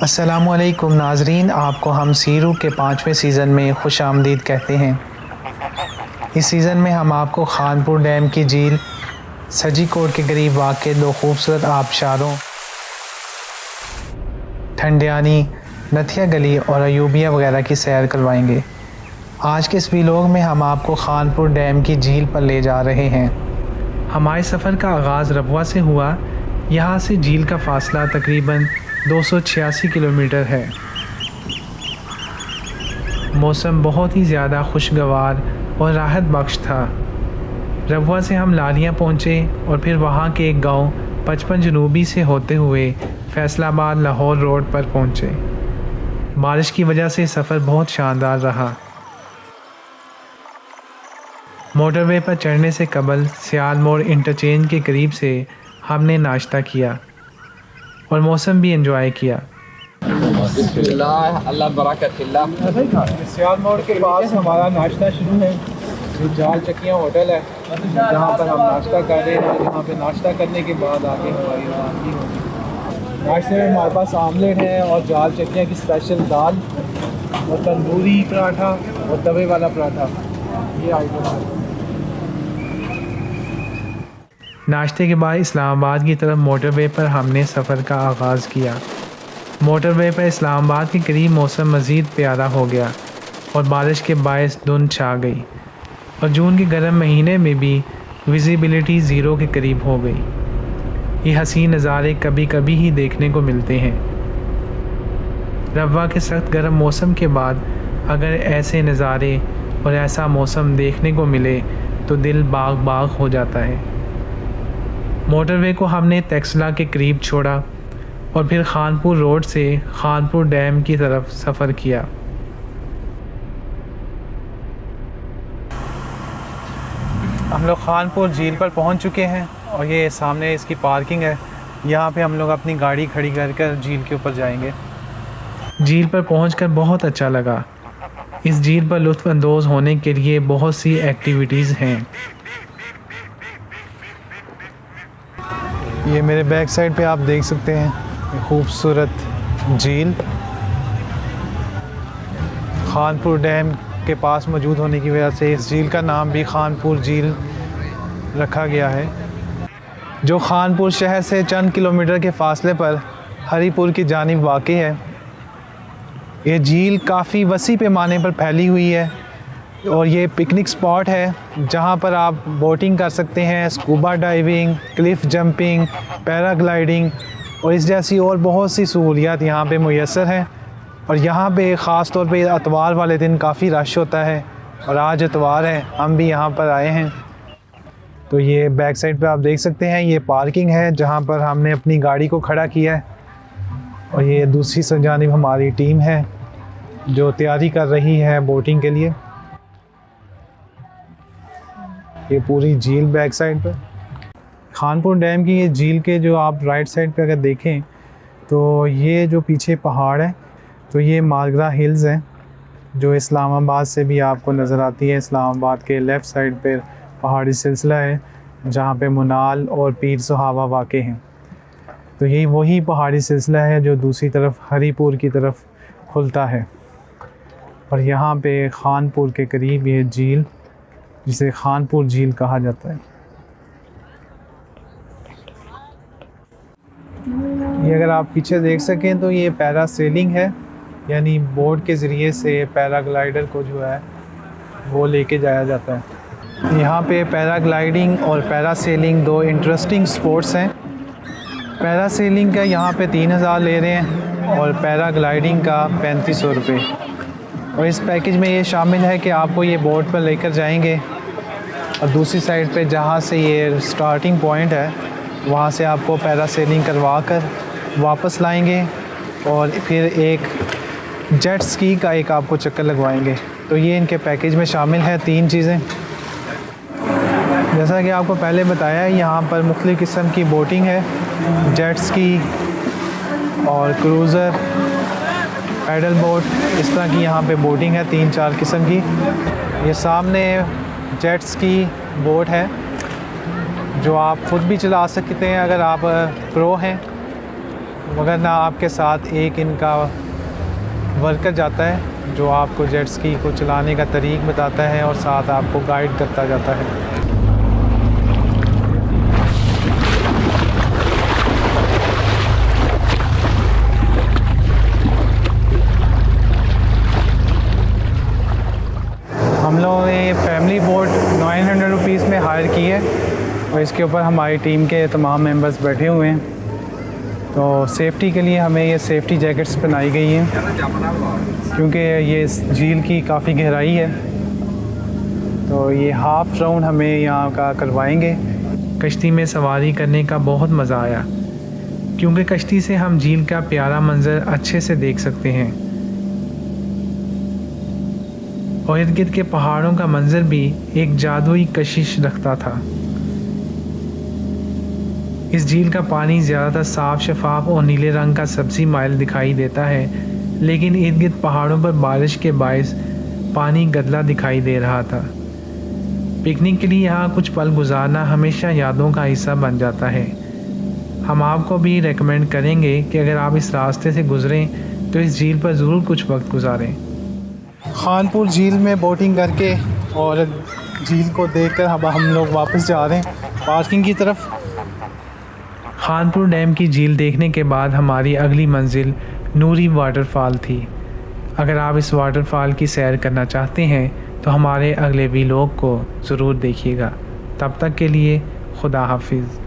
अस्सलामुअलैकुम नाजरीन, आपको हम सीरू के 5वें सीज़न में खुश आमदीद कहते हैं। इस सीज़न में हम आपको खानपुर डैम की झील, सजी कोट के करीब वाक़ दो खूबसूरत आबशारों ठंडियानी, नथिया गली और अयूबिया वगैरह की सैर करवाएंगे। आज के इस व्लॉग में हम आपको खानपुर डैम की झील पर ले जा रहे हैं। हमारे सफ़र का आगाज़ रबवा से हुआ। यहाँ से झील का फ़ासला तकरीबन 286 किलोमीटर है। मौसम बहुत ही ज़्यादा खुशगवार और राहत बख्श था। रबवा से हम लालियाँ पहुँचे और फिर वहाँ के एक गांव 55 जनूबी से होते हुए फैसलाबाद लाहौर रोड पर पहुँचे। बारिश की वजह से सफ़र बहुत शानदार रहा। मोटरवे पर चढ़ने से कबल सियाल मोड़ इंटरचेंज के करीब से हमने नाश्ता किया और मौसम भी एंजॉय किया। अल्लाह बरकत। सियाल मोड़ के पास हमारा नाश्ता शुरू है। जो जाल चकियाँ होटल है जहाँ पर हम नाश्ता कर रहे हैं। यहाँ पे नाश्ता करने के बाद आके हमारी रवानगी होगी। नाश्ते में हमारे पास आमलेट है और जाल चकियाँ की स्पेशल दाल और तंदूरी पराठा और तवे वाला पराठा, ये आइटम है। नाश्ते के बाद इस्लामाबाद की तरफ मोटरवे पर हमने सफ़र का आगाज़ किया। मोटरवे पर इस्लामाबाद के करीब मौसम मज़ीद प्यारा हो गया और बारिश के बायस धुंध छा गई और जून के गर्म महीने में भी विजिबिलिटी ज़ीरो के करीब हो गई। ये हसीन नज़ारे कभी कभी ही देखने को मिलते हैं। रबवा के सख्त गर्म मौसम के बाद अगर ऐसे नज़ारे और ऐसा मौसम देखने को मिले तो दिल बाग बाग हो जाता है। मोटरवे को हमने तक्सला के करीब छोड़ा और फिर खानपुर रोड से खानपुर डैम की तरफ सफ़र किया। हम लोग खानपुर झील पर पहुंच चुके हैं और ये सामने इसकी पार्किंग है। यहाँ पे हम लोग अपनी गाड़ी खड़ी कर झील के ऊपर जाएंगे। झील पर पहुंचकर बहुत अच्छा लगा। इस झील पर लुत्फ़ अंदोज़ होने के लिए बहुत सी एक्टिविटीज़ हैं। ये मेरे बैक साइड पे आप देख सकते हैं खूबसूरत झील। खानपुर डैम के पास मौजूद होने की वजह से इस झील का नाम भी खानपुर झील रखा गया है, जो खानपुर शहर से चंद किलोमीटर के फासले पर हरीपुर की जानिब वाक़ है। ये झील काफ़ी वसी पैमाने पर फैली हुई है और ये पिकनिक स्पॉट है जहाँ पर आप बोटिंग कर सकते हैं, scuba diving, cliff jumping, paragliding और इस जैसी और बहुत सी सहूलियात यहाँ पे मुयस्सर हैं। और यहाँ पे ख़ास तौर पे इतवार वाले दिन काफ़ी रश होता है और आज इतवार है, हम भी यहाँ पर आए हैं। तो ये बैक साइड पे आप देख सकते हैं ये पार्किंग है जहाँ पर हमने अपनी गाड़ी को खड़ा किया है और ये दूसरी जानिब हमारी टीम है जो तैयारी कर रही है बोटिंग के लिए। ये पूरी झील बैक साइड पे खानपुर डैम की ये झील के जो आप राइट साइड पे अगर देखें तो ये जो पीछे पहाड़ है तो ये मालगरा हिल्स हैं जो इस्लामाबाद से भी आपको नज़र आती है। इस्लामाबाद के लेफ़्ट साइड पे पहाड़ी सिलसिला है जहाँ पे मुनाल और पीर सुहावा वाक़ हैं। तो ये वही पहाड़ी सिलसिला है जो दूसरी तरफ हरीपुर की तरफ खुलता है और यहाँ पे खानपुर के करीब ये झील जिसे खानपुर झील कहा जाता है। ये अगर आप पीछे देख सकें तो ये पैरासेलिंग है, यानी बोट के ज़रिए से पैराग्लाइडर को जो है वो लेके जाया जाता है। यहाँ पे पैराग्लाइडिंग और पैरासेलिंग दो इंटरेस्टिंग स्पोर्ट्स हैं। पैरासेलिंग का यहाँ पे 3000 ले रहे हैं और पैराग्लाइडिंग का 3500 रुपये। और इस पैकेज में ये शामिल है कि आपको ये बोट पर लेकर जाएंगे और दूसरी साइड पे जहाँ से ये स्टार्टिंग पॉइंट है वहाँ से आपको पैरासेलिंग करवा कर वापस लाएंगे और फिर एक जेट स्की का एक आपको चक्कर लगवाएंगे। तो ये इनके पैकेज में शामिल है 3 चीज़ें। जैसा कि आपको पहले बताया है यहाँ पर मुख्तलिफ़ किस्म की बोटिंग है, जेट स्की और क्रूज़र, पैडल बोट, इस तरह की यहाँ पे बोटिंग है 3-4 किस्म की। ये सामने जेट स्की बोट है जो आप ख़ुद भी चला सकते हैं अगर आप प्रो हैं। मगर ना आपके साथ एक इनका वर्कर जाता है जो आपको जेट स्की को चलाने का तरीक़ बताता है और साथ आपको गाइड करता जाता है। हम लोगों ने फैमिली बोट 900 रुपीज़ में हायर की है और इसके ऊपर हमारी टीम के तमाम मेंबर्स बैठे हुए हैं। तो सेफ़्टी के लिए हमें ये सेफ़्टी जैकेट्स पहनाई गई हैं क्योंकि ये झील की काफ़ी गहराई है। तो ये हाफ़ राउंड हमें यहाँ का करवाएंगे। कश्ती में सवारी करने का बहुत मज़ा आया क्योंकि कश्ती से हम झील का प्यारा मंज़र अच्छे से देख सकते हैं और इर्द गिर्द के पहाड़ों का मंज़र भी एक जादुई कशिश रखता था। इस झील का पानी ज़्यादातर साफ़ शफाफ और नीले रंग का सब्ज़ी माइल दिखाई देता है, लेकिन इर्द गिर्द पहाड़ों पर बारिश के बायस पानी गदला दिखाई दे रहा था। पिकनिक के लिए यहाँ कुछ पल गुजारना हमेशा यादों का हिस्सा बन जाता है। हम आपको भी रेकमेंड करेंगे कि अगर आप इस रास्ते से गुज़रें तो इस झील पर ज़रूर कुछ वक्त गुजारें। खानपुर झील में बोटिंग करके और झील को देखकर हम लोग वापस जा रहे हैं पार्किंग की तरफ। खानपुर डैम की झील देखने के बाद हमारी अगली मंजिल नूरी वाटरफॉल थी। अगर आप इस वाटरफॉल की सैर करना चाहते हैं तो हमारे अगले व्लॉग को ज़रूर देखिएगा। तब तक के लिए खुदा हाफिज़।